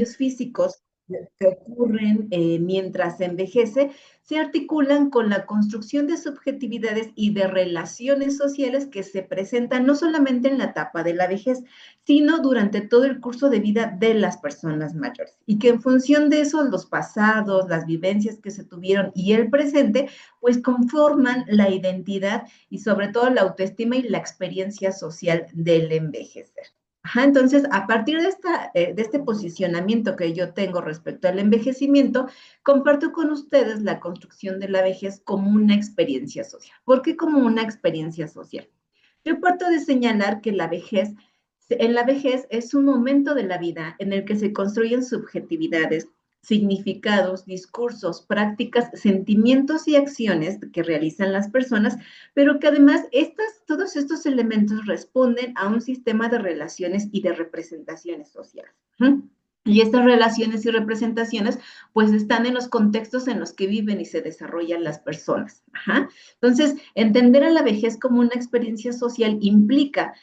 físicos que ocurren mientras se envejece se articulan con la construcción de subjetividades y de relaciones sociales que se presentan no solamente en la etapa de la vejez, sino durante todo el curso de vida de las personas mayores. Y que en función de eso, los pasados, las vivencias que se tuvieron y el presente, pues conforman la identidad y sobre todo la autoestima y la experiencia social del envejecer. Ajá, entonces, a partir de este posicionamiento que yo tengo respecto al envejecimiento, comparto con ustedes la construcción de la vejez como una experiencia social. ¿Por qué como una experiencia social? Yo parto de señalar que en la vejez es un momento de la vida en el que se construyen subjetividades, significados, discursos, prácticas, sentimientos y acciones que realizan las personas, pero que además todos estos elementos responden a un sistema de relaciones y de representaciones sociales. Y estas relaciones y representaciones, pues están en los contextos en los que viven y se desarrollan las personas. Ajá. Entonces, entender a la vejez como una experiencia social implica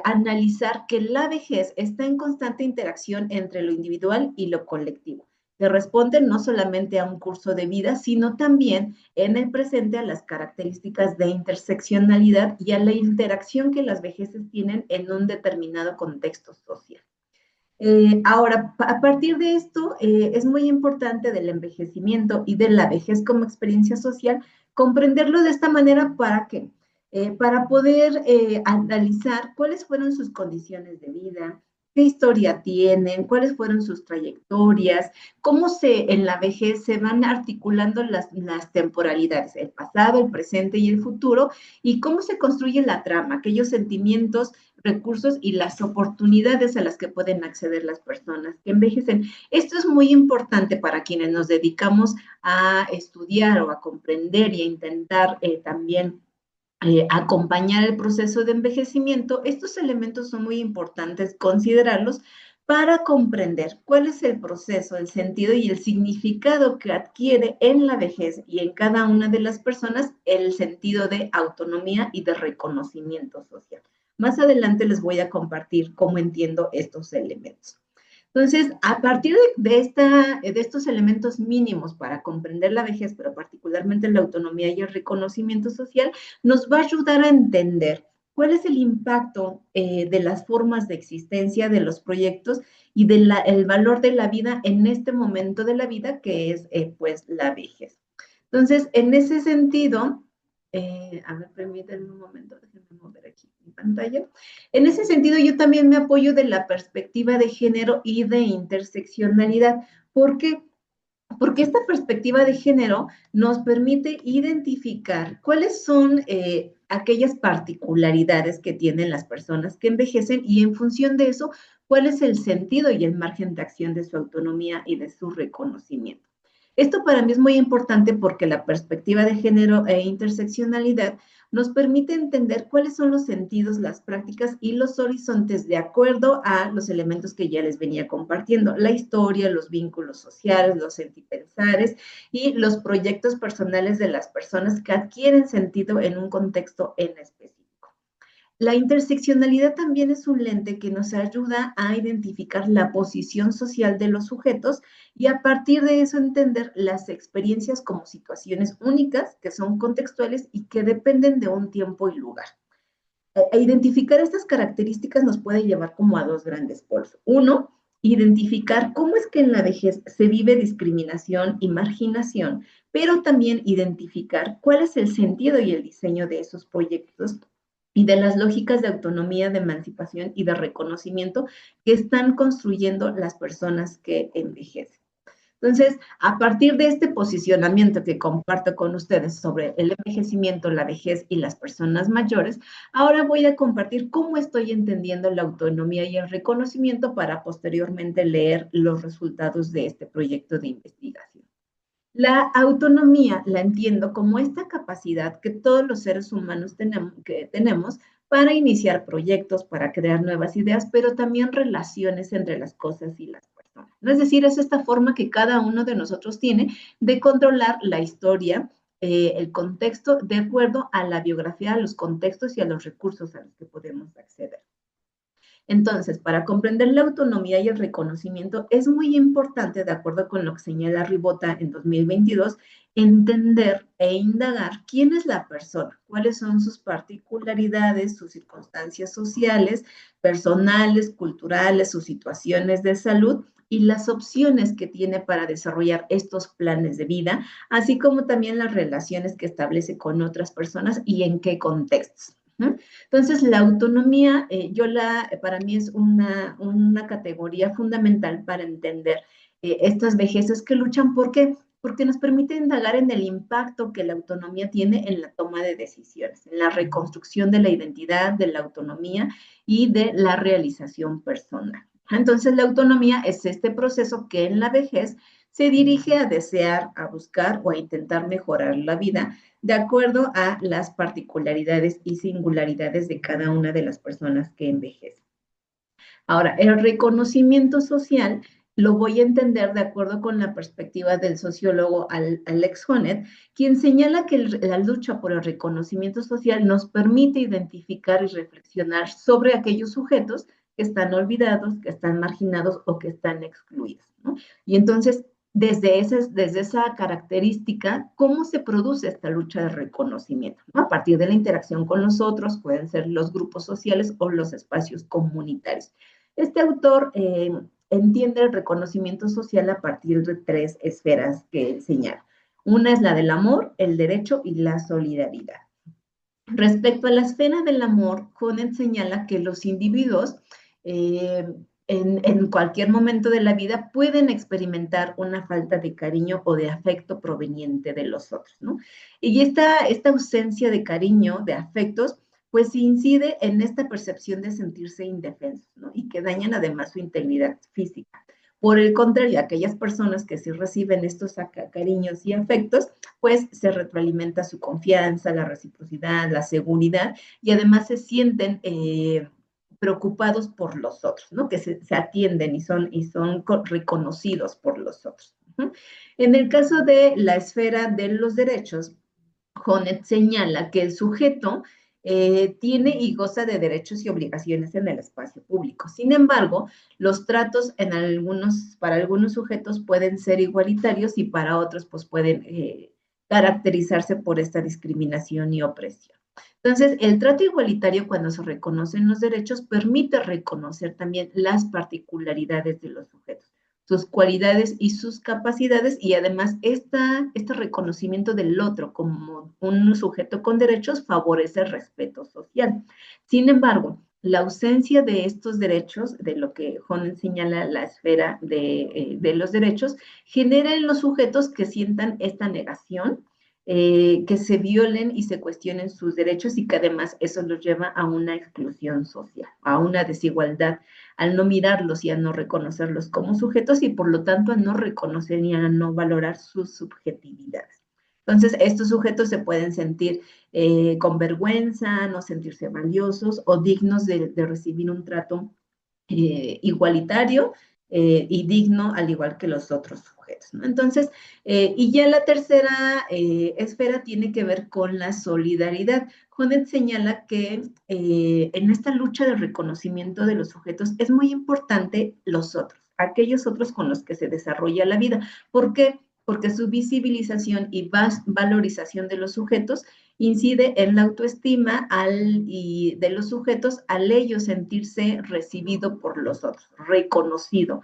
analizar que la vejez está en constante interacción entre lo individual y lo colectivo, que responden no solamente a un curso de vida, sino también en el presente a las características de interseccionalidad y a la interacción que las vejeces tienen en un determinado contexto social. Ahora, a partir de esto, es muy importante del envejecimiento y de la vejez como experiencia social, comprenderlo de esta manera para poder analizar cuáles fueron sus condiciones de vida, qué historia tienen, cuáles fueron sus trayectorias, cómo en la vejez se van articulando las temporalidades, el pasado, el presente y el futuro, y cómo se construye la trama, aquellos sentimientos, recursos y las oportunidades a las que pueden acceder las personas que envejecen. Esto es muy importante para quienes nos dedicamos a estudiar o a comprender y a intentar también acompañar el proceso de envejecimiento. Estos elementos son muy importantes considerarlos para comprender cuál es el proceso, el sentido y el significado que adquiere en la vejez y en cada una de las personas el sentido de autonomía y de reconocimiento social. Más adelante les voy a compartir cómo entiendo estos elementos. Entonces, a partir de estos elementos mínimos para comprender la vejez, pero particularmente la autonomía y el reconocimiento social, nos va a ayudar a entender cuál es el impacto de las formas de existencia de los proyectos y del valor de la vida en este momento de la vida que es pues la vejez. Entonces, en ese sentido, a ver, permítanme un momento, déjenme mover aquí mi pantalla. En ese sentido, yo también me apoyo de la perspectiva de género y de interseccionalidad. ¿Por qué? Porque esta perspectiva de género nos permite identificar cuáles son aquellas particularidades que tienen las personas que envejecen y en función de eso, cuál es el sentido y el margen de acción de su autonomía y de su reconocimiento. Esto para mí es muy importante porque la perspectiva de género e interseccionalidad nos permite entender cuáles son los sentidos, las prácticas y los horizontes de acuerdo a los elementos que ya les venía compartiendo, la historia, los vínculos sociales, los sentipensares y los proyectos personales de las personas que adquieren sentido en un contexto en específico. La interseccionalidad también es un lente que nos ayuda a identificar la posición social de los sujetos y a partir de eso entender las experiencias como situaciones únicas que son contextuales y que dependen de un tiempo y lugar. Identificar estas características nos puede llevar como a dos grandes polos. Uno, identificar cómo es que en la vejez se vive discriminación y marginación, pero también identificar cuál es el sentido y el diseño de esos proyectos y de las lógicas de autonomía, de emancipación y de reconocimiento que están construyendo las personas que envejecen. Entonces, a partir de este posicionamiento que comparto con ustedes sobre el envejecimiento, la vejez y las personas mayores, ahora voy a compartir cómo estoy entendiendo la autonomía y el reconocimiento para posteriormente leer los resultados de este proyecto de investigación. La autonomía la entiendo como esta capacidad que todos los seres humanos tenemos para iniciar proyectos, para crear nuevas ideas, pero también relaciones entre las cosas y las personas. ¿No? Es decir, es esta forma que cada uno de nosotros tiene de controlar la historia, el contexto, de acuerdo a la biografía, a los contextos y a los recursos a los que podemos acceder. Entonces, para comprender la autonomía y el reconocimiento, es muy importante, de acuerdo con lo que señala Ribota en 2022, entender e indagar quién es la persona, cuáles son sus particularidades, sus circunstancias sociales, personales, culturales, sus situaciones de salud y las opciones que tiene para desarrollar estos planes de vida, así como también las relaciones que establece con otras personas y en qué contextos. Entonces, la autonomía, para mí es una categoría fundamental para entender estas vejeces que luchan. ¿Por qué? Porque nos permite indagar en el impacto que la autonomía tiene en la toma de decisiones, en la reconstrucción de la identidad, de la autonomía y de la realización personal. Entonces, la autonomía es este proceso que en la vejez se dirige a desear, a buscar o a intentar mejorar la vida de acuerdo a las particularidades y singularidades de cada una de las personas que envejecen. Ahora, el reconocimiento social lo voy a entender de acuerdo con la perspectiva del sociólogo Alex Honneth, quien señala que la lucha por el reconocimiento social nos permite identificar y reflexionar sobre aquellos sujetos que están olvidados, que están marginados o que están excluidos, ¿no? Y entonces, desde esa característica, ¿cómo se produce esta lucha de reconocimiento? ¿No? A partir de la interacción con los otros, pueden ser los grupos sociales o los espacios comunitarios. Este autor entiende el reconocimiento social a partir de tres esferas que señala. Una es la del amor, el derecho y la solidaridad. Respecto a la esfera del amor, Honneth señala que los individuos en cualquier momento de la vida pueden experimentar una falta de cariño o de afecto proveniente de los otros, ¿no? Y esta ausencia de cariño, de afectos, pues incide en esta percepción de sentirse indefensos, ¿no? Y que dañan además su integridad física. Por el contrario, aquellas personas que sí reciben estos cariños y afectos, pues se retroalimenta su confianza, la reciprocidad, la seguridad y además se sienten preocupados por los otros, ¿no? Que se atienden y son reconocidos por los otros. En el caso de la esfera de los derechos, Honneth señala que el sujeto tiene y goza de derechos y obligaciones en el espacio público. Sin embargo, los tratos para algunos sujetos pueden ser igualitarios y para otros pues pueden caracterizarse por esta discriminación y opresión. Entonces, el trato igualitario, cuando se reconocen los derechos, permite reconocer también las particularidades de los sujetos, sus cualidades y sus capacidades, y además este reconocimiento del otro como un sujeto con derechos favorece el respeto social. Sin embargo, la ausencia de estos derechos, de lo que Honneth señala la esfera de los derechos, genera en los sujetos que sientan esta negación, que se violen y se cuestionen sus derechos y que además eso los lleva a una exclusión social, a una desigualdad, al no mirarlos y a no reconocerlos como sujetos y por lo tanto a no reconocer y a no valorar sus subjetividades. Entonces, estos sujetos se pueden sentir con vergüenza, no sentirse valiosos o dignos de recibir un trato igualitario y digno, al igual que los otros sujetos, ¿no? Entonces, y ya la tercera esfera tiene que ver con la solidaridad. Honneth señala que en esta lucha de reconocimiento de los sujetos es muy importante los otros, aquellos otros con los que se desarrolla la vida. ¿Por qué? Porque su visibilización y valorización de los sujetos incide en la autoestima y de los sujetos al ellos sentirse recibido por los otros, reconocido,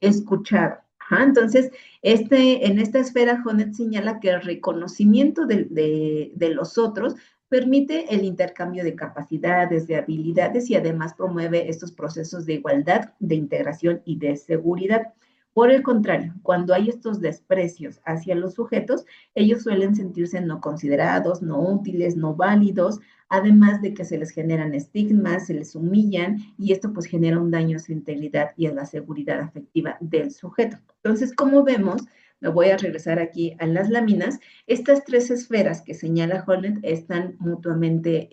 escuchado. Entonces, en esta esfera, Honneth señala que el reconocimiento de los otros permite el intercambio de capacidades, de habilidades y además promueve estos procesos de igualdad, de integración y de seguridad. Por el contrario, cuando hay estos desprecios hacia los sujetos, ellos suelen sentirse no considerados, no útiles, no válidos, además de que se les generan estigmas, se les humillan y esto pues genera un daño a su integridad y a la seguridad afectiva del sujeto. Entonces, como vemos, me voy a regresar aquí a las láminas, estas tres esferas que señala Honneth están mutuamente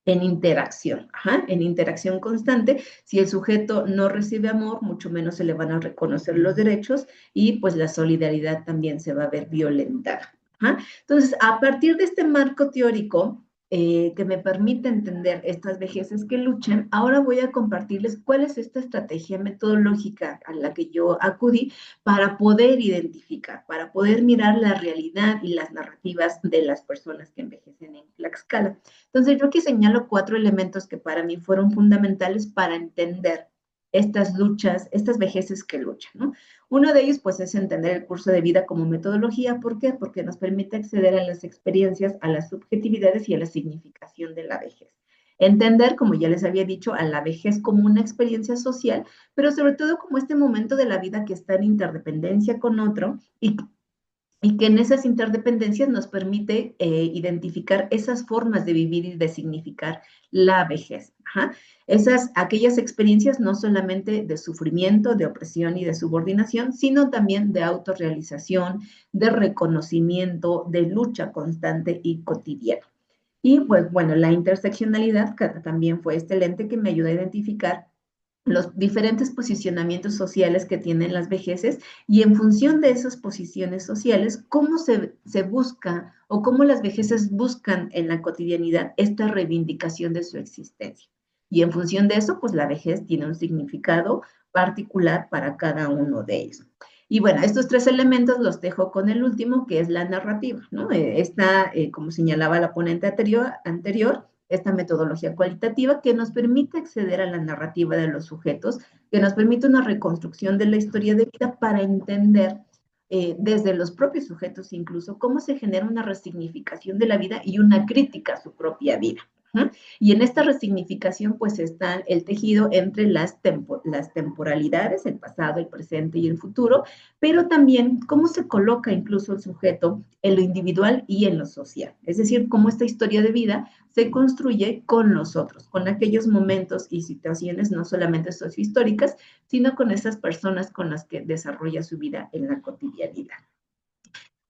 en interacción, en interacción constante. Si el sujeto no recibe amor, mucho menos se le van a reconocer los derechos y pues la solidaridad también se va a ver violentada. Entonces, a partir de este marco teórico, que me permite entender estas vejeces que luchan, ahora voy a compartirles cuál es esta estrategia metodológica a la que yo acudí para poder identificar, para poder mirar la realidad y las narrativas de las personas que envejecen en Tlaxcala. Entonces, yo aquí señalo 4 elementos que para mí fueron fundamentales para entender estas luchas, estas vejeces que luchan, ¿no? Uno de ellos, pues, es entender el curso de vida como metodología. ¿Por qué? Porque nos permite acceder a las experiencias, a las subjetividades y a la significación de la vejez. Entender, como ya les había dicho, a la vejez como una experiencia social, pero sobre todo como este momento de la vida que está en interdependencia con otro y que en esas interdependencias nos permite identificar esas formas de vivir y de significar la vejez. Ajá. Aquellas experiencias no solamente de sufrimiento, de opresión y de subordinación, sino también de autorrealización, de reconocimiento, de lucha constante y cotidiana. Y pues bueno, la interseccionalidad también fue este lente que me ayuda a identificar los diferentes posicionamientos sociales que tienen las vejeces y en función de esas posiciones sociales, cómo se busca o cómo las vejeces buscan en la cotidianidad esta reivindicación de su existencia. Y en función de eso, pues la vejez tiene un significado particular para cada uno de ellos. Y bueno, estos 3 elementos los dejo con el último, que es la narrativa, ¿no? Como señalaba la ponente anterior, esta metodología cualitativa que nos permite acceder a la narrativa de los sujetos, que nos permite una reconstrucción de la historia de vida para entender desde los propios sujetos incluso cómo se genera una resignificación de la vida y una crítica a su propia vida. ¿Uh? Y en esta resignificación pues está el tejido entre las temporalidades, el pasado, el presente y el futuro, pero también cómo se coloca incluso el sujeto en lo individual y en lo social. Es decir, cómo esta historia de vida se construye con nosotros, con aquellos momentos y situaciones no solamente sociohistóricas, sino con esas personas con las que desarrolla su vida en la cotidianidad.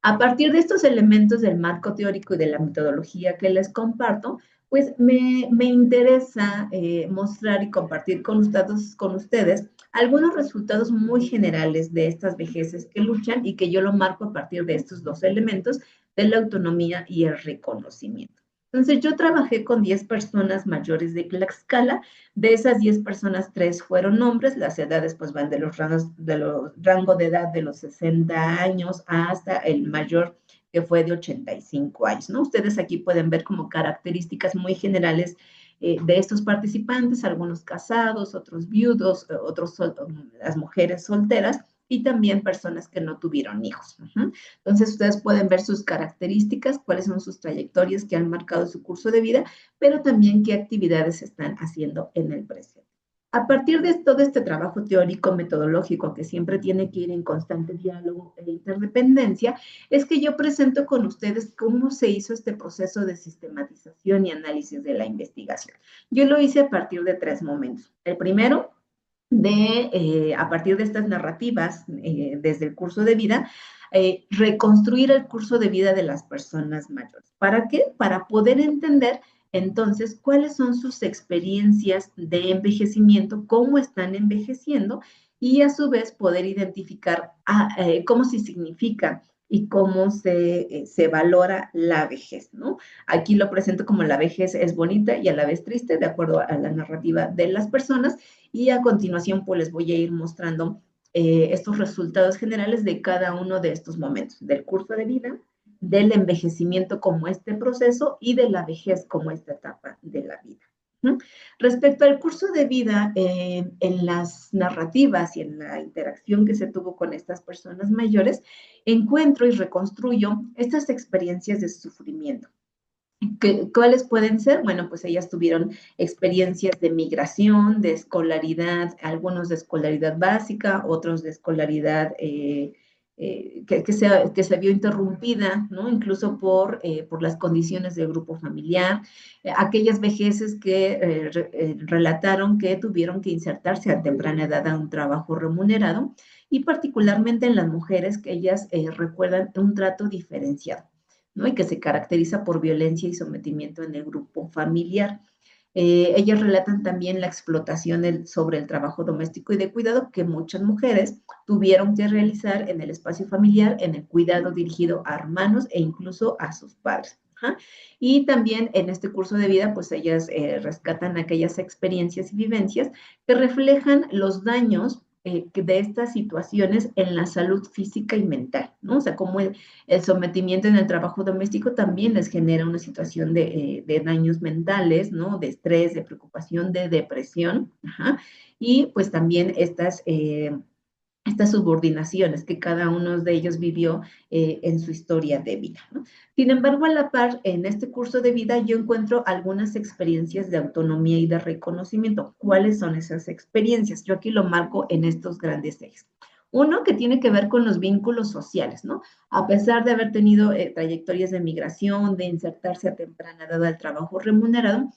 A partir de estos elementos del marco teórico y de la metodología que les comparto, pues me interesa mostrar y compartir con ustedes algunos resultados muy generales de estas vejeces que luchan y que yo lo marco a partir de estos 2 elementos de la autonomía y el reconocimiento. Entonces, yo trabajé con 10 personas mayores de Tlaxcala. De esas 10 personas, 3 fueron hombres. Las edades pues van de los rangos de edad de los 60 años hasta el mayor, que fue de 85 años, ¿no? Ustedes aquí pueden ver como características muy generales de estos participantes, algunos casados, otros viudos, las mujeres solteras, y también personas que no tuvieron hijos. Entonces, ustedes pueden ver sus características, cuáles son sus trayectorias que han marcado su curso de vida, pero también qué actividades están haciendo en el presente. A partir de todo este trabajo teórico metodológico que siempre tiene que ir en constante diálogo e interdependencia, es que yo presento con ustedes cómo se hizo este proceso de sistematización y análisis de la investigación. Yo lo hice a partir de 3 momentos. El primero, a partir de estas narrativas desde el curso de vida, reconstruir el curso de vida de las personas mayores. ¿Para qué? Para poder entender entonces cuáles son sus experiencias de envejecimiento, cómo están envejeciendo y a su vez poder identificar cómo se significa y cómo se valora la vejez, ¿no? Aquí lo presento como la vejez es bonita y a la vez triste, de acuerdo a la narrativa de las personas, y a continuación pues les voy a ir mostrando estos resultados generales de cada uno de estos momentos, del curso de vida, del envejecimiento como este proceso y de la vejez como esta etapa de la vida. Respecto al curso de vida, en las narrativas y en la interacción que se tuvo con estas personas mayores, encuentro y reconstruyo estas experiencias de sufrimiento. ¿Cuáles pueden ser? Bueno, pues ellas tuvieron experiencias de migración, de escolaridad, algunos de escolaridad básica, otros de escolaridad que se vio interrumpida, ¿no? Incluso por las condiciones del grupo familiar. Aquellas vejeces que relataron que tuvieron que insertarse a temprana edad a un trabajo remunerado y particularmente en las mujeres que ellas recuerdan un trato diferenciado, ¿no? Y que se caracteriza por violencia y sometimiento en el grupo familiar. Ellas relatan también la explotación sobre el trabajo doméstico y de cuidado que muchas mujeres tuvieron que realizar en el espacio familiar, en el cuidado dirigido a hermanos e incluso a sus padres. Ajá. Y también en este curso de vida, pues ellas rescatan aquellas experiencias y vivencias que reflejan los daños de estas situaciones en la salud física y mental, ¿no? O sea, como el sometimiento en el trabajo doméstico también les genera una situación de daños mentales, ¿no? De estrés, de preocupación, de depresión, ajá. Y pues también estas subordinaciones que cada uno de ellos vivió en su historia de vida, ¿no? Sin embargo, a la par, en este curso de vida yo encuentro algunas experiencias de autonomía y de reconocimiento. ¿Cuáles son esas experiencias? Yo aquí lo marco en estos grandes ejes. Uno que tiene que ver con los vínculos sociales, ¿no? A pesar de haber tenido trayectorias de migración, de insertarse a temprana edad al trabajo remunerado,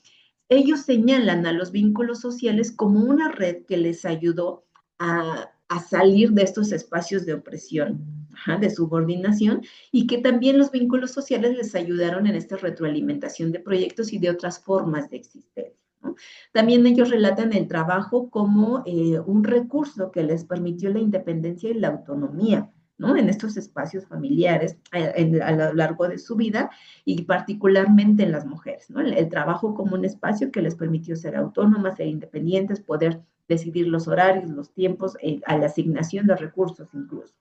ellos señalan a los vínculos sociales como una red que les ayudó a salir de estos espacios de opresión, ajá, de subordinación, y que también los vínculos sociales les ayudaron en esta retroalimentación de proyectos y de otras formas de existencia, ¿no? También ellos relatan el trabajo como un recurso que les permitió la independencia y la autonomía, ¿no? En estos espacios familiares a lo largo de su vida y particularmente en las mujeres, ¿no? El trabajo como un espacio que les permitió ser autónomas, ser independientes, poder decidir los horarios, los tiempos, a la asignación de recursos incluso.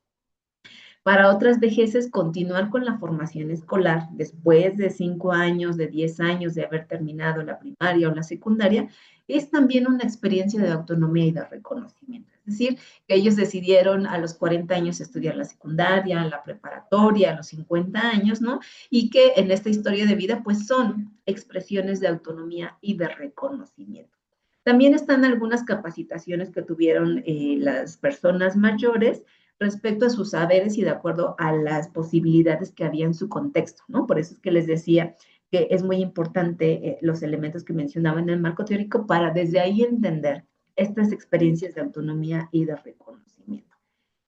Para otras vejeces, continuar con la formación escolar después de 5 años, de 10 años de haber terminado la primaria o la secundaria, es también una experiencia de autonomía y de reconocimiento. Es decir, que ellos decidieron a los 40 años estudiar la secundaria, la preparatoria, a los 50 años, ¿no? Y que en esta historia de vida, pues son expresiones de autonomía y de reconocimiento. También están algunas capacitaciones que tuvieron las personas mayores respecto a sus saberes y de acuerdo a las posibilidades que había en su contexto, ¿no? Por eso es que les decía que es muy importante los elementos que mencionaba en el marco teórico para desde ahí entender estas experiencias de autonomía y de reconocimiento.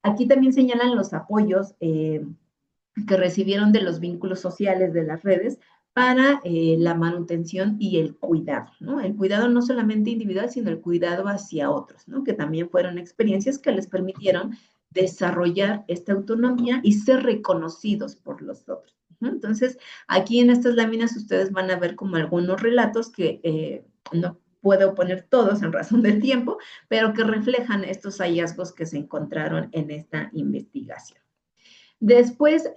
Aquí también señalan los apoyos que recibieron de los vínculos sociales de las redes para la manutención y el cuidado, ¿no? El cuidado no solamente individual, sino el cuidado hacia otros, ¿no? Que también fueron experiencias que les permitieron desarrollar esta autonomía y ser reconocidos por los otros. Entonces, aquí en estas láminas ustedes van a ver como algunos relatos que no puedo poner todos en razón del tiempo, pero que reflejan estos hallazgos que se encontraron en esta investigación. Después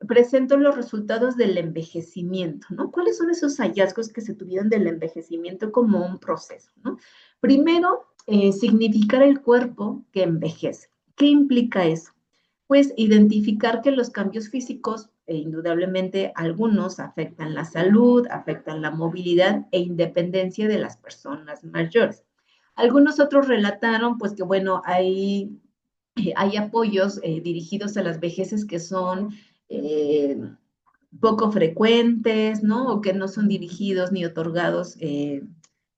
presento los resultados del envejecimiento, ¿no? ¿Cuáles son esos hallazgos que se tuvieron del envejecimiento como un proceso, ¿no? Primero, significar el cuerpo que envejece. ¿Qué implica eso? Pues identificar que los cambios físicos, indudablemente algunos afectan la salud, afectan la movilidad e independencia de las personas mayores. Algunos otros relataron, pues que bueno, hay apoyos dirigidos a las vejeces que son poco frecuentes, ¿no? O que no son dirigidos ni otorgados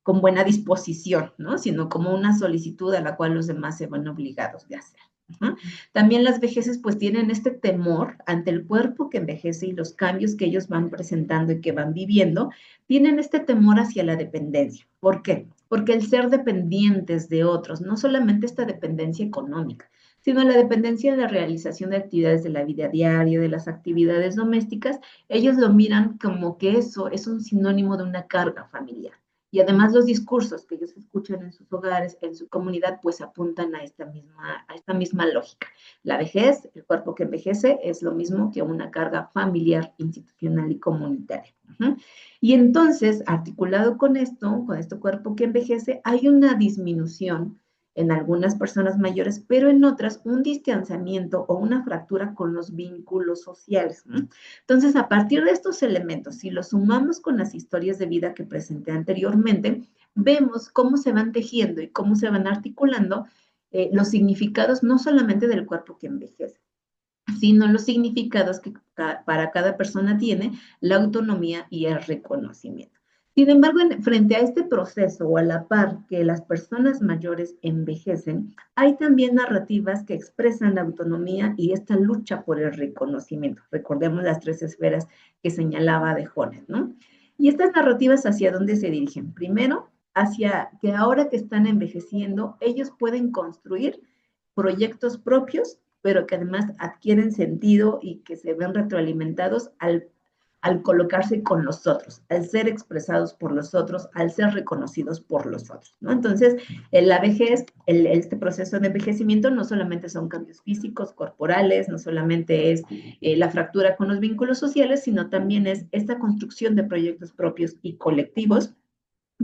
con buena disposición, ¿no? Sino como una solicitud a la cual los demás se van obligados de hacer. ¿No? También las vejeces pues tienen este temor ante el cuerpo que envejece y los cambios que ellos van presentando y que van viviendo, tienen este temor hacia la dependencia. ¿Por qué? Porque el ser dependientes de otros, no solamente esta dependencia económica, sino la dependencia de la realización de actividades de la vida diaria, de las actividades domésticas, ellos lo miran como que eso es un sinónimo de una carga familiar. Y además los discursos que ellos escuchan en sus hogares, en su comunidad, pues apuntan a esta misma lógica. La vejez, el cuerpo que envejece, es lo mismo que una carga familiar, institucional y comunitaria. Y entonces, articulado con este cuerpo que envejece, hay una disminución en algunas personas mayores, pero en otras un distanciamiento o una fractura con los vínculos sociales. ¿No? Entonces, a partir de estos elementos, si los sumamos con las historias de vida que presenté anteriormente, vemos cómo se van tejiendo y cómo se van articulando los significados no solamente del cuerpo que envejece, sino los significados que para cada persona tiene la autonomía y el reconocimiento. Sin embargo, frente a este proceso o a la par que las personas mayores envejecen, hay también narrativas que expresan la autonomía y esta lucha por el reconocimiento. Recordemos las 3 esferas que señalaba de Jones, ¿no? Y estas narrativas, ¿hacia dónde se dirigen? Primero, hacia que ahora que están envejeciendo, ellos pueden construir proyectos propios, pero que además adquieren sentido y que se ven retroalimentados al colocarse con los otros, al ser expresados por los otros, al ser reconocidos por los otros, ¿no? Entonces, la vejez, este proceso de envejecimiento no solamente son cambios físicos, corporales, no solamente es la fractura con los vínculos sociales, sino también es esta construcción de proyectos propios y colectivos.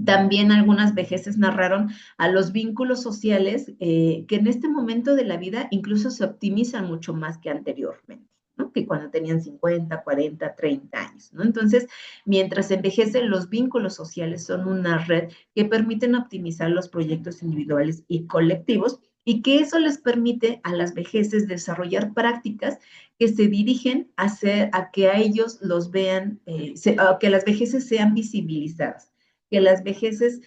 También algunas vejeces narraron a los vínculos sociales que en este momento de la vida incluso se optimizan mucho más que anteriormente, ¿no? Que cuando tenían 50, 40, 30 años, ¿no? Entonces, mientras envejecen, los vínculos sociales son una red que permiten optimizar los proyectos individuales y colectivos y que eso les permite a las vejeces desarrollar prácticas que se dirigen a que a ellos los vean, a que las vejeces sean visibilizadas, que las vejeces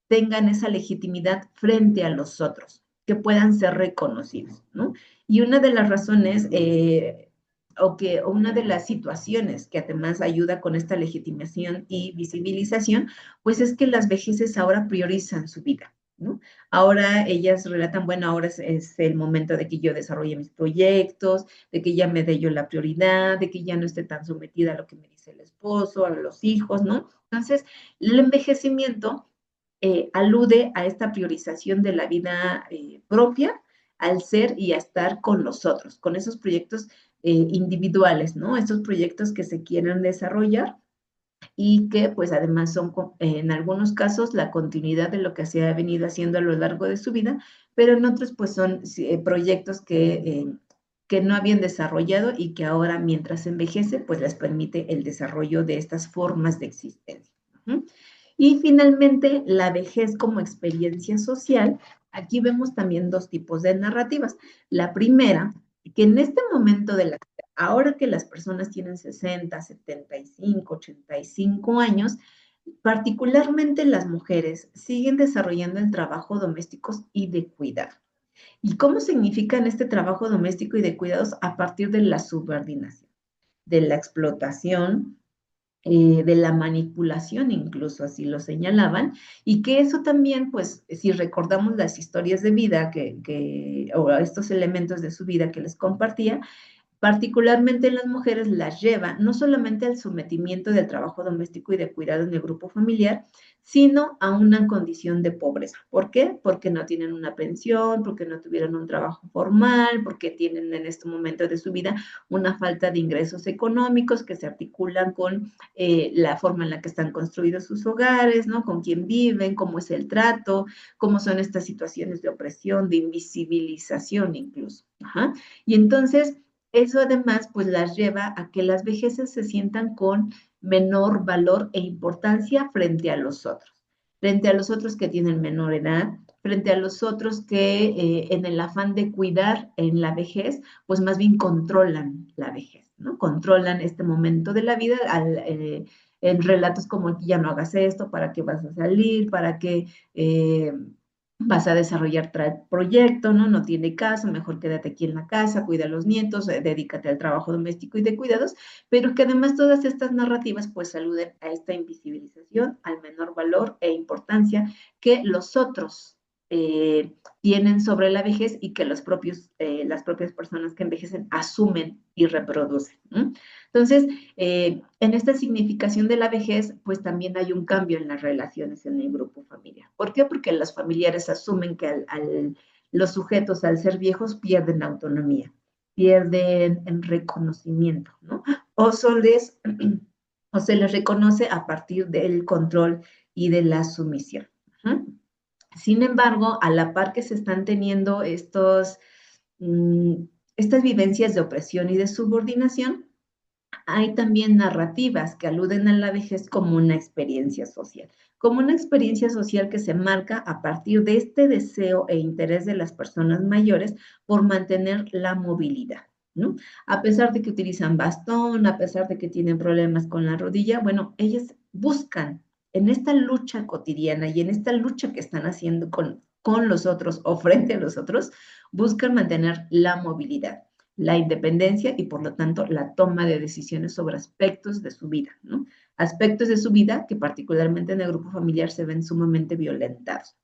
tengan esa legitimidad frente a los otros, que puedan ser reconocidos, ¿no? Y una de las razones, o una de las situaciones que además ayuda con esta legitimación y visibilización, pues es que las vejeces ahora priorizan su vida, ¿no? Ahora ellas relatan, bueno, ahora es el momento de que yo desarrolle mis proyectos, de que ya me dé yo la prioridad, de que ya no esté tan sometida a lo que me dice el esposo, a los hijos, ¿no? Entonces, el envejecimiento alude a esta priorización de la vida propia al ser y a estar con los otros, con esos proyectos individuales, ¿no? Estos proyectos que se quieren desarrollar y que pues además son en algunos casos la continuidad de lo que se ha venido haciendo a lo largo de su vida, pero en otros pues son proyectos que no habían desarrollado y que ahora mientras envejece pues les permite el desarrollo de estas formas de existencia. Y finalmente, la vejez como experiencia social. Aquí vemos también dos tipos de narrativas. La primera, que en este momento de la vida, ahora que las personas tienen 60, 75, 85 años, particularmente las mujeres siguen desarrollando el trabajo doméstico y de cuidado. ¿Y cómo significan este trabajo doméstico y de cuidados? A partir de la subordinación, de la explotación, de la manipulación, incluso así lo señalaban, y que eso también, pues, si recordamos las historias de vida o estos elementos de su vida que les compartía, particularmente en las mujeres las lleva no solamente al sometimiento del trabajo doméstico y de cuidado en el grupo familiar, sino a una condición de pobreza. ¿Por qué? Porque no tienen una pensión, porque no tuvieron un trabajo formal, porque tienen en este momento de su vida una falta de ingresos económicos que se articulan con la forma en la que están construidos sus hogares, ¿no? Con quién viven, cómo es el trato, cómo son estas situaciones de opresión, de invisibilización incluso. Ajá. Y entonces, eso además pues las lleva a que las vejeces se sientan con menor valor e importancia frente a los otros que tienen menor edad, frente a los otros que en el afán de cuidar en la vejez, pues más bien controlan la vejez, ¿no? Controlan este momento de la vida en relatos como ya no hagas esto, para qué vas a salir, para qué vas a desarrollar proyecto, ¿no? No tiene caso, mejor quédate aquí en la casa, cuida a los nietos, dedícate al trabajo doméstico y de cuidados, pero que además todas estas narrativas pues aluden a esta invisibilización, al menor valor e importancia que los otros tienen sobre la vejez y que las propias personas que envejecen asumen y reproducen. Entonces, en esta significación de la vejez, pues también hay un cambio en las relaciones en el grupo familiar. ¿Por qué? Porque los familiares asumen que los sujetos al ser viejos pierden autonomía, pierden en reconocimiento, ¿no? O, o se les reconoce a partir del control y de la sumisión. Sin embargo, a la par que se están teniendo estas vivencias de opresión y de subordinación, hay también narrativas que aluden a la vejez como una experiencia social que se marca a partir de este deseo e interés de las personas mayores por mantener la movilidad, ¿no? A pesar de que utilizan bastón, a pesar de que tienen problemas con la rodilla, bueno, ellas buscan en esta lucha cotidiana y en esta lucha que están haciendo con los otros o frente a los otros, buscan mantener la movilidad, la independencia y por lo tanto la toma de decisiones sobre aspectos de su vida, ¿no? Aspectos de su vida que particularmente en el grupo familiar se ven sumamente violentados.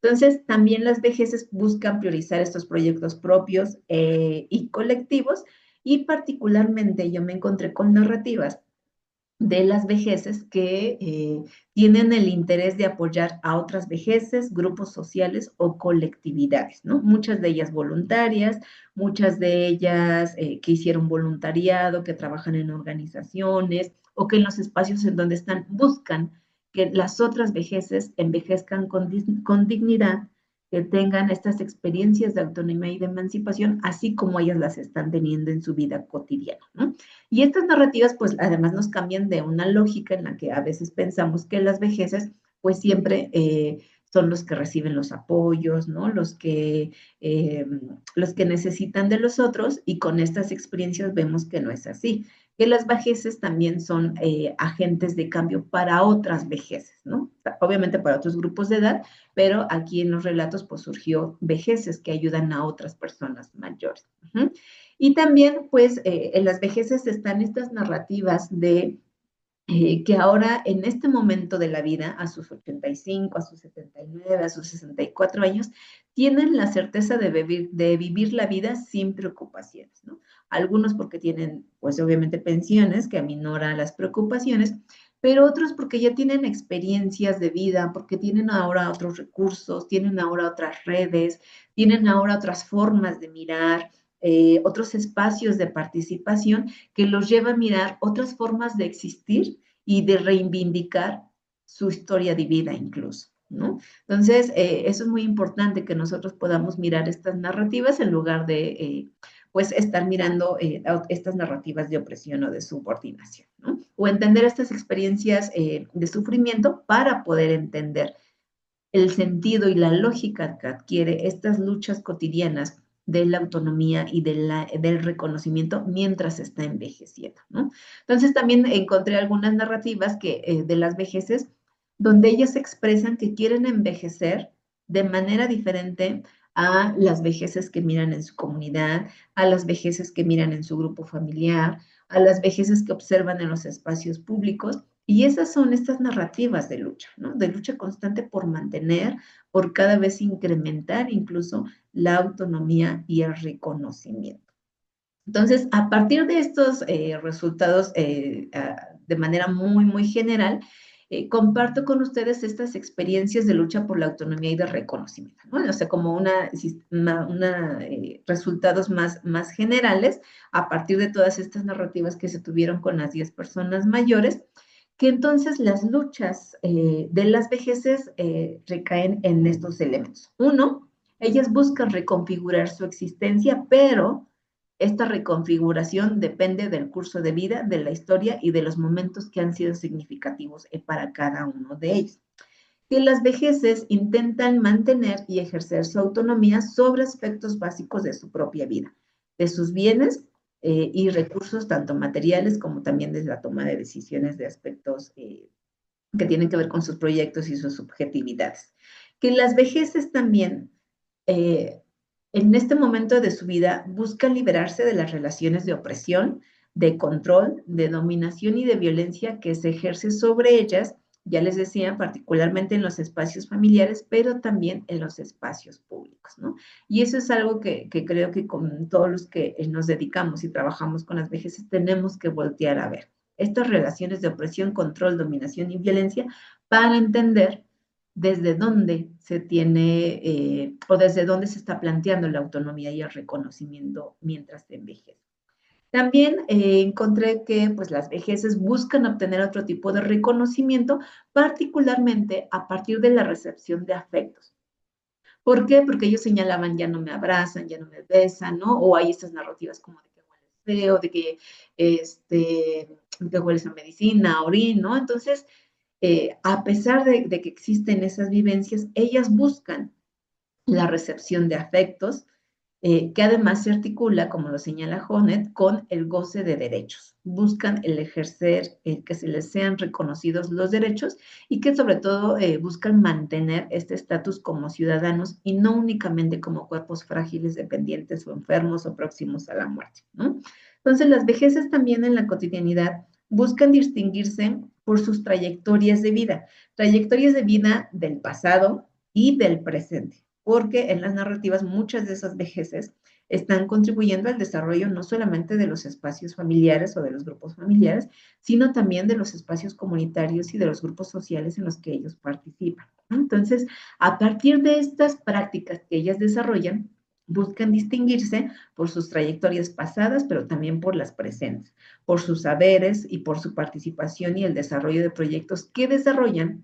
Entonces, también las vejeces buscan priorizar estos proyectos propios y colectivos Y particularmente yo me encontré con narrativas de las vejeces que tienen el interés de apoyar a otras vejeces, grupos sociales o colectividades, ¿no? Muchas de ellas voluntarias, muchas de ellas que hicieron voluntariado, que trabajan en organizaciones o que en los espacios en donde están buscan que las otras vejeces envejezcan con dignidad, que tengan estas experiencias de autonomía y de emancipación, así como ellas las están teniendo en su vida cotidiana, ¿no? Y estas narrativas, pues además nos cambian de una lógica en la que a veces pensamos que las vejeces, pues siempre son los que reciben los apoyos, ¿no? Los que necesitan de los otros, y con estas experiencias vemos que no es así, que las vejeces también son agentes de cambio para otras vejeces, ¿no? Obviamente para otros grupos de edad, pero aquí en los relatos pues surgió vejeces que ayudan a otras personas mayores. Y también, pues, en las vejeces están estas narrativas de que ahora, en este momento de la vida, a sus 85, a sus 79, a sus 64 años, tienen la certeza de vivir la vida sin preocupaciones, ¿no? Algunos porque tienen, pues, obviamente, pensiones que aminoran las preocupaciones, pero otros porque ya tienen experiencias de vida, porque tienen ahora otros recursos, tienen ahora otras redes, tienen ahora otras formas de mirar, otros espacios de participación que los lleva a mirar otras formas de existir y de reivindicar su historia de vida incluso, ¿no? Entonces, eso es muy importante, que nosotros podamos mirar estas narrativas en lugar de, pues, estar mirando estas narrativas de opresión o de subordinación, ¿no? O entender estas experiencias de sufrimiento para poder entender el sentido y la lógica que adquiere estas luchas cotidianas de la autonomía y del reconocimiento mientras se está envejeciendo, ¿no? Entonces también encontré algunas narrativas de las vejeces donde ellas expresan que quieren envejecer de manera diferente a las vejeces que miran en su comunidad, a las vejeces que miran en su grupo familiar, a las vejeces que observan en los espacios públicos. Y esas son estas narrativas de lucha, ¿no? De lucha constante por mantener, por cada vez incrementar incluso la autonomía y el reconocimiento. Entonces, a partir de estos resultados, de manera muy, muy general, comparto con ustedes estas experiencias de lucha por la autonomía y de reconocimiento, ¿no? O sea, como resultados más generales a partir de todas estas narrativas que se tuvieron con las 10 personas mayores, que entonces las luchas de las vejeces recaen en estos elementos. Uno, ellas buscan reconfigurar su existencia, pero esta reconfiguración depende del curso de vida, de la historia y de los momentos que han sido significativos para cada uno de ellos. Que las vejeces intentan mantener y ejercer su autonomía sobre aspectos básicos de su propia vida, de sus bienes y recursos, tanto materiales como también de la toma de decisiones de aspectos que tienen que ver con sus proyectos y sus subjetividades. Que las vejeces también eh, en este momento de su vida buscan liberarse de las relaciones de opresión, de control, de dominación y de violencia que se ejerce sobre ellas, ya les decía, particularmente en los espacios familiares, pero también en los espacios públicos, ¿no? Y eso es algo que creo que con todos los que nos dedicamos y trabajamos con las vejeces tenemos que voltear a ver estas relaciones de opresión, control, dominación y violencia para entender desde dónde se tiene o desde dónde se está planteando la autonomía y el reconocimiento mientras se envejece. También encontré que pues, las vejeces buscan obtener otro tipo de reconocimiento, particularmente a partir de la recepción de afectos. ¿Por qué? Porque ellos señalaban, ya no me abrazan, ya no me besan, ¿no? O hay estas narrativas como de que hueles feo, de que hueles a medicina, a orín, ¿no? Entonces, a pesar de que existen esas vivencias, ellas buscan la recepción de afectos, que además se articula, como lo señala Honet, con el goce de derechos. Buscan el ejercer, que se les sean reconocidos los derechos y que sobre todo buscan mantener este estatus como ciudadanos y no únicamente como cuerpos frágiles, dependientes o enfermos o próximos a la muerte, ¿no? Entonces, las vejeces también en la cotidianidad buscan distinguirse por sus trayectorias de vida del pasado y del presente, porque en las narrativas muchas de esas vejeces están contribuyendo al desarrollo no solamente de los espacios familiares o de los grupos familiares, sino también de los espacios comunitarios y de los grupos sociales en los que ellos participan, ¿no? Entonces, a partir de estas prácticas que ellas desarrollan, buscan distinguirse por sus trayectorias pasadas, pero también por las presentes, por sus saberes y por su participación y el desarrollo de proyectos que desarrollan,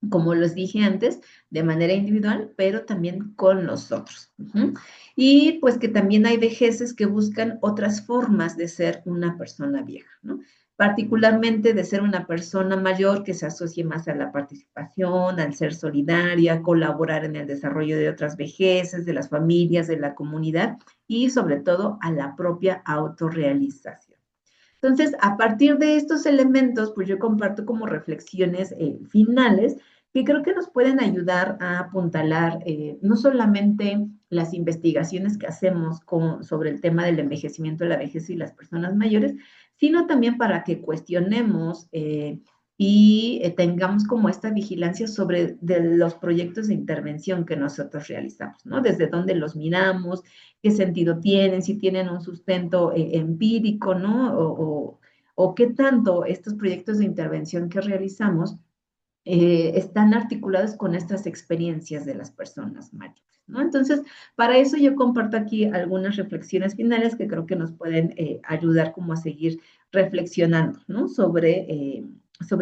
como les dije antes, de manera individual, pero también con los otros. Y pues que también hay vejeces que buscan otras formas de ser una persona vieja, ¿no? Particularmente de ser una persona mayor que se asocie más a la participación, al ser solidaria, colaborar en el desarrollo de otras vejeces, de las familias, de la comunidad y sobre todo a la propia autorrealización. Entonces, a partir de estos elementos, pues yo comparto como reflexiones finales que creo que nos pueden ayudar a apuntalar no solamente las investigaciones que hacemos sobre el tema del envejecimiento, la vejez y las personas mayores, sino también para que cuestionemos y tengamos como esta vigilancia sobre los proyectos de intervención que nosotros realizamos, ¿no? Desde dónde los miramos, qué sentido tienen, si tienen un sustento empírico, ¿no? O qué tanto estos proyectos de intervención que realizamos están articulados con estas experiencias de las personas mayores, ¿no? Entonces, para eso yo comparto aquí algunas reflexiones finales que creo que nos pueden ayudar como a seguir reflexionando, ¿no? Sobre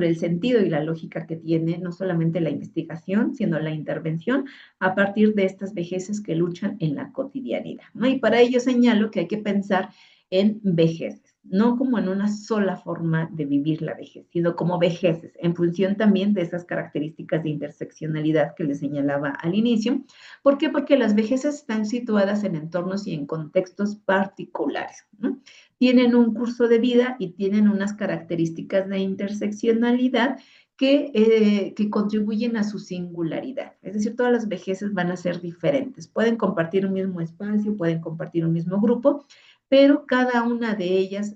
el sentido y la lógica que tiene no solamente la investigación, sino la intervención a partir de estas vejeces que luchan en la cotidianidad, ¿no? Y para ello señalo que hay que pensar en vejeces, no como en una sola forma de vivir la vejez, sino como vejeces, en función también de esas características de interseccionalidad que les señalaba al inicio. ¿Por qué? Porque las vejeces están situadas en entornos y en contextos particulares, ¿no? Tienen un curso de vida y tienen unas características de interseccionalidad que contribuyen a su singularidad. Es decir, todas las vejeces van a ser diferentes. Pueden compartir un mismo espacio, pueden compartir un mismo grupo, pero cada una de ellas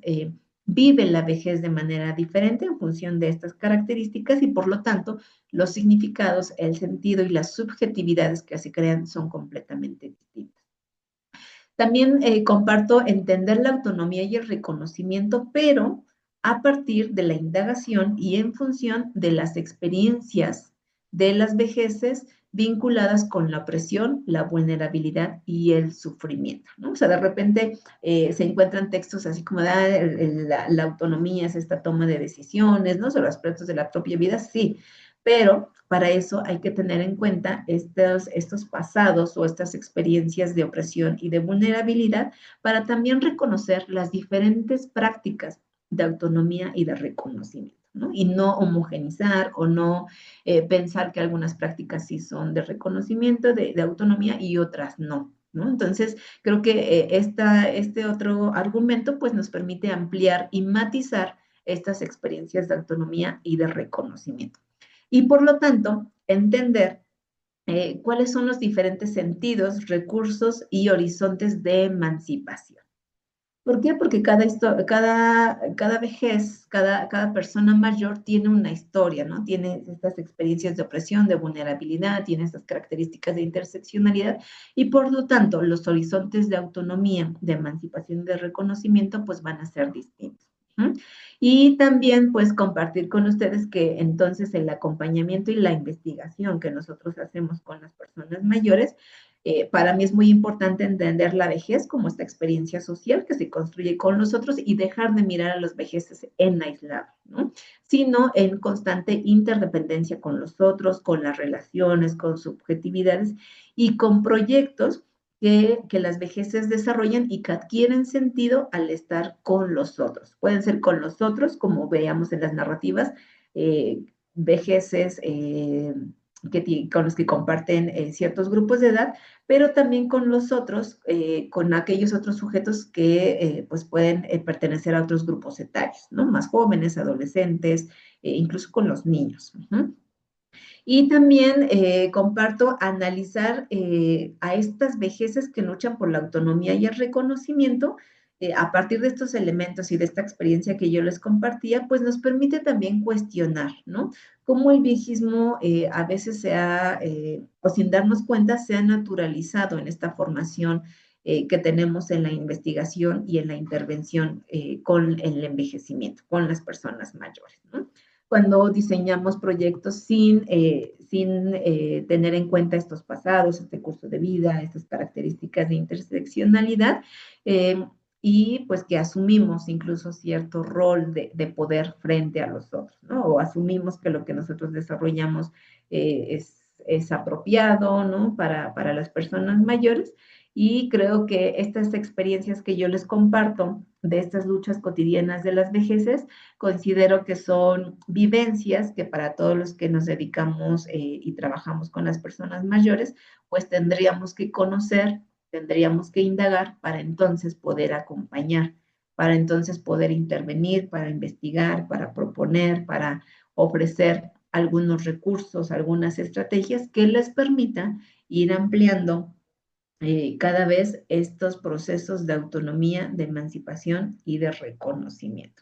vive la vejez de manera diferente en función de estas características y por lo tanto los significados, el sentido y las subjetividades que se crean son completamente distintas. También comparto entender la autonomía y el reconocimiento, pero a partir de la indagación y en función de las experiencias de las vejeces vinculadas con la opresión, la vulnerabilidad y el sufrimiento, ¿no? O sea, de repente se encuentran textos así como la autonomía es esta toma de decisiones, ¿no? Sobre los aspectos de la propia vida, sí, pero para eso hay que tener en cuenta estos pasados o estas experiencias de opresión y de vulnerabilidad para también reconocer las diferentes prácticas de autonomía y de reconocimiento, ¿no? Y no homogenizar o no pensar que algunas prácticas sí son de reconocimiento, de autonomía y otras no, ¿no? Entonces, creo que este otro argumento pues nos permite ampliar y matizar estas experiencias de autonomía y de reconocimiento. Y por lo tanto, entender cuáles son los diferentes sentidos, recursos y horizontes de emancipación. ¿Por qué? Porque cada vejez, cada persona mayor tiene una historia, ¿no? Tiene estas experiencias de opresión, de vulnerabilidad, tiene estas características de interseccionalidad y por lo tanto los horizontes de autonomía, de emancipación y de reconocimiento pues van a ser distintos. Y también pues compartir con ustedes que entonces el acompañamiento y la investigación que nosotros hacemos con las personas mayores para mí es muy importante entender la vejez como esta experiencia social que se construye con los otros y dejar de mirar a los vejeces en aislado, ¿no? Sino en constante interdependencia con los otros, con las relaciones, con subjetividades y con proyectos que las vejeces desarrollan y que adquieren sentido al estar con los otros. Pueden ser con los otros, como veíamos en las narrativas, vejeces con los que comparten ciertos grupos de edad, pero también con los otros, con aquellos otros sujetos que pues pueden pertenecer a otros grupos etarios, ¿no? Más jóvenes, adolescentes, incluso con los niños. Y también comparto analizar a estas vejeces que luchan por la autonomía y el reconocimiento. A partir de estos elementos y de esta experiencia que yo les compartía, pues nos permite también cuestionar, ¿no? Cómo el viejismo a veces o sin darnos cuenta, se ha naturalizado en esta formación que tenemos en la investigación y en la intervención con el envejecimiento, con las personas mayores, ¿no? Cuando diseñamos proyectos sin tener en cuenta estos pasados, este curso de vida, estas características de interseccionalidad, y pues que asumimos incluso cierto rol de poder frente a los otros, ¿no? O asumimos que lo que nosotros desarrollamos es apropiado, ¿no? Para las personas mayores. Y creo que estas experiencias que yo les comparto de estas luchas cotidianas de las vejeces, considero que son vivencias que para todos los que nos dedicamos y trabajamos con las personas mayores, pues tendríamos que conocer, tendríamos que indagar para entonces poder acompañar, para entonces poder intervenir, para investigar, para proponer, para ofrecer algunos recursos, algunas estrategias que les permitan ir ampliando cada vez estos procesos de autonomía, de emancipación y de reconocimiento.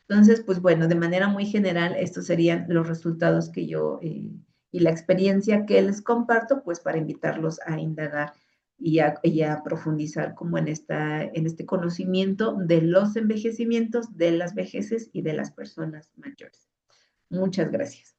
Entonces, pues bueno, de manera muy general, estos serían los resultados que yo y la experiencia que les comparto, pues para invitarlos a indagar y a profundizar como en este conocimiento de los envejecimientos, de las vejeces y de las personas mayores. Muchas gracias.